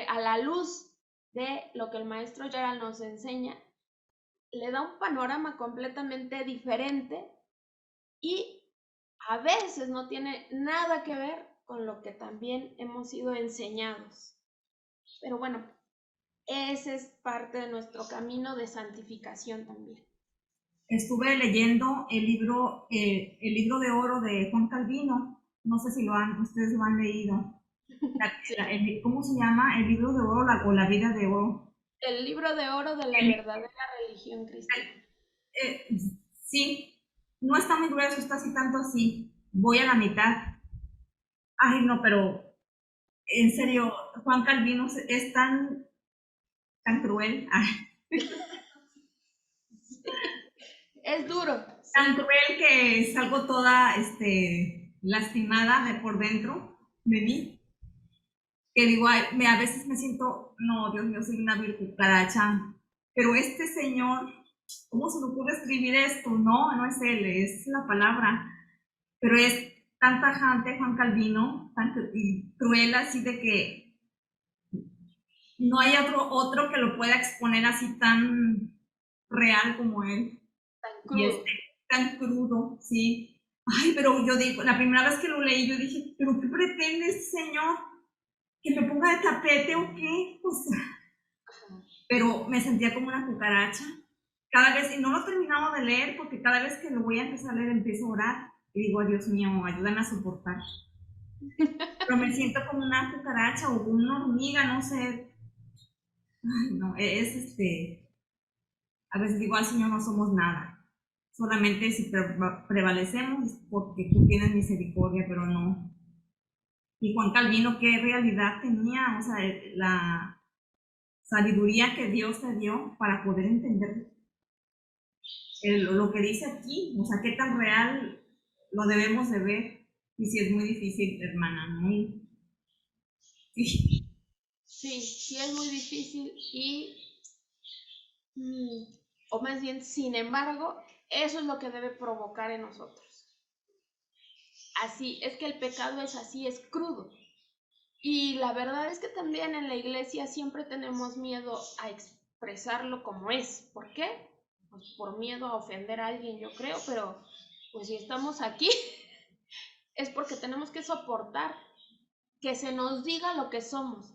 a la luz de lo que el maestro Gerald nos enseña, le da un panorama completamente diferente y a veces no tiene nada que ver con lo que también hemos sido enseñados. Pero bueno, ese es parte de nuestro camino de santificación también. Estuve leyendo el libro de oro de Juan Calvino. No sé si ustedes lo han leído. Sí. ¿Cómo se llama? El libro de oro o la vida de oro. El libro de oro de la verdadera religión cristiana. Sí, no está muy grueso, está así tanto así. Voy a la mitad. Ay, no, pero en serio, Juan Calvino es tan cruel. Es duro. Tan Sí. cruel que salgo toda lastimada por dentro de mí. Que digo, ay, a veces me siento, no, Dios mío, soy una vil cucaracha. Pero este señor, ¿cómo se le ocurre escribir esto? No, no es él, es la palabra. Pero es tan tajante Juan Calvino, tan cruel así de que no hay otro que lo pueda exponer así tan real como él. Tan Y crudo. tan crudo, sí. Ay, pero yo digo, la primera vez que lo leí, yo dije, ¿pero qué pretende este señor? ¿Que me ponga de tapete o qué? O sea, pero me sentía como una cucaracha. Cada vez, y no lo terminaba de leer, porque cada vez que lo voy a empezar a leer, empiezo a orar. Y digo, Dios mío, ayúdame a soportar. Pero me siento como una cucaracha o como una hormiga, no sé. Ay, no, a veces digo, al Señor no somos nada. Solamente si prevalecemos es porque tú tienes misericordia, pero no. Y Juan Calvino, ¿qué realidad tenía? O sea, la sabiduría que Dios te dio para poder entender lo que dice aquí. O sea, qué tan real lo debemos de ver. Y si es muy difícil, hermana, muy... Sí. Sí, es muy difícil o más bien, sin embargo, eso es lo que debe provocar en nosotros. Así, es que el pecado es así, es crudo. Y la verdad es que también en la iglesia siempre tenemos miedo a expresarlo como es. ¿Por qué? Pues por miedo a ofender a alguien, yo creo, pero pues si estamos aquí es porque tenemos que soportar que se nos diga lo que somos.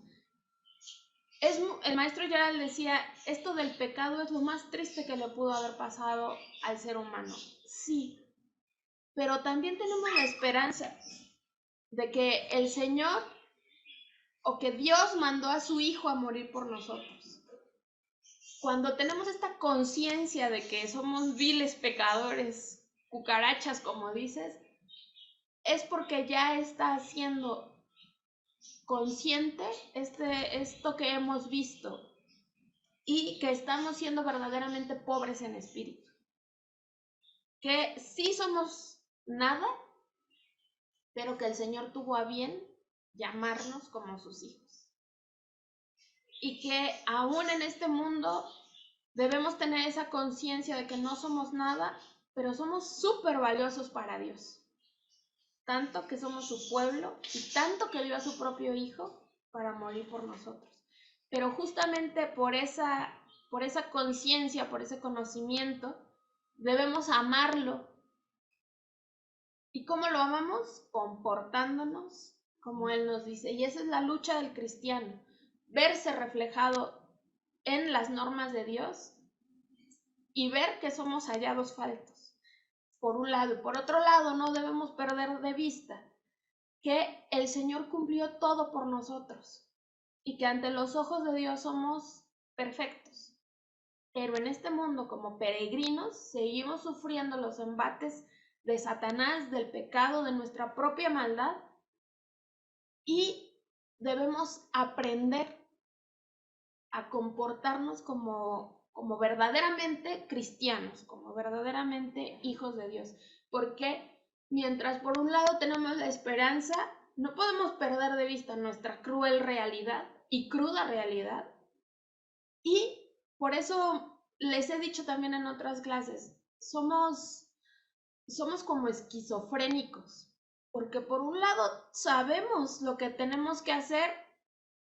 El maestro Gerald decía, esto del pecado es lo más triste que le pudo haber pasado al ser humano. Sí, pero también tenemos la esperanza de que el Señor o que Dios mandó a su Hijo a morir por nosotros. Cuando tenemos esta conciencia de que somos viles pecadores, cucarachas como dices, es porque ya está haciendo consciente esto que hemos visto y que estamos siendo verdaderamente pobres en espíritu. Que sí somos nada, pero que el Señor tuvo a bien llamarnos como sus hijos. Y que aún en este mundo debemos tener esa conciencia de que no somos nada, pero somos súper valiosos para Dios. Tanto que somos su pueblo y tanto que dio a su propio Hijo para morir por nosotros. Pero justamente por esa conciencia, por ese conocimiento, debemos amarlo. ¿Y cómo lo amamos? Comportándonos como Él nos dice. Y esa es la lucha del cristiano, verse reflejado en las normas de Dios y ver que somos hallados faltos, por un lado. Y por otro lado, no debemos perder de vista que el Señor cumplió todo por nosotros y que ante los ojos de Dios somos perfectos. Pero en este mundo, como peregrinos, seguimos sufriendo los embates de Satanás, del pecado, de nuestra propia maldad, y debemos aprender a comportarnos como verdaderamente cristianos, como verdaderamente hijos de Dios. Porque mientras por un lado tenemos la esperanza no podemos perder de vista nuestra cruel realidad y cruda realidad. Y por eso les he dicho también en otras clases, somos como esquizofrénicos, porque por un lado sabemos lo que tenemos que hacer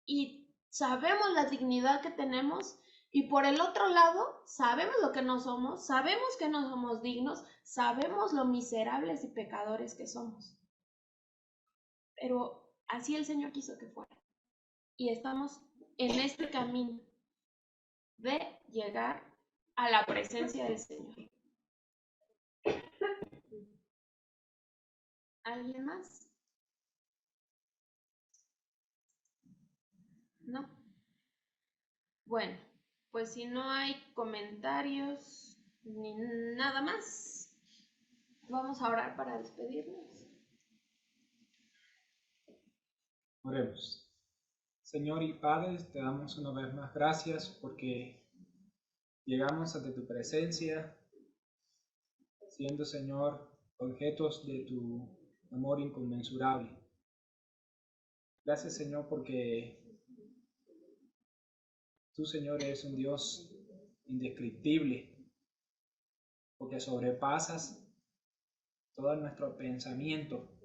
y sabemos la dignidad que tenemos, y por el otro lado sabemos lo que no somos, sabemos que no somos dignos, sabemos lo miserables y pecadores que somos. Pero así el Señor quiso que fuera. Y estamos en este camino de llegar a la presencia del Señor. ¿Alguien más? ¿No? Bueno, pues si no hay comentarios ni nada más, vamos a orar para despedirnos. Oremos. Señor y Padre, te damos una vez más gracias porque llegamos ante tu presencia, siendo, Señor, objetos de tu amor inconmensurable. Gracias, Señor, porque tú, Señor, eres un Dios indescriptible, porque sobrepasas todo nuestro pensamiento.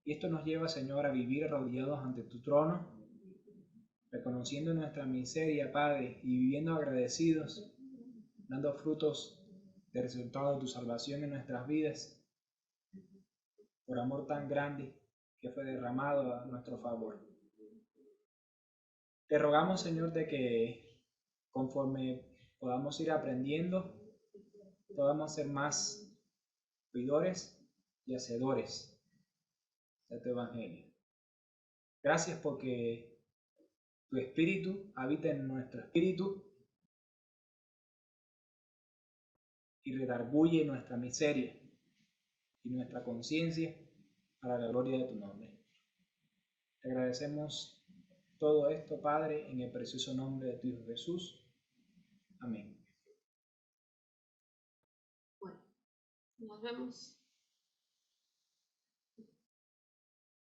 Y esto nos lleva, Señor, a vivir arrodillados ante tu trono, reconociendo nuestra miseria, Padre, y viviendo agradecidos, dando frutos de resultado de tu salvación en nuestras vidas, por amor tan grande que fue derramado a nuestro favor. Te rogamos, Señor, de que conforme podamos ir aprendiendo, podamos ser más oidores y hacedores de tu Evangelio. Gracias porque tu Espíritu habita en nuestro espíritu y redarguye nuestra miseria y nuestra conciencia para la gloria de tu nombre. Te agradecemos todo esto, Padre, en el precioso nombre de tu Hijo Jesús. Amén. Bueno, nos vemos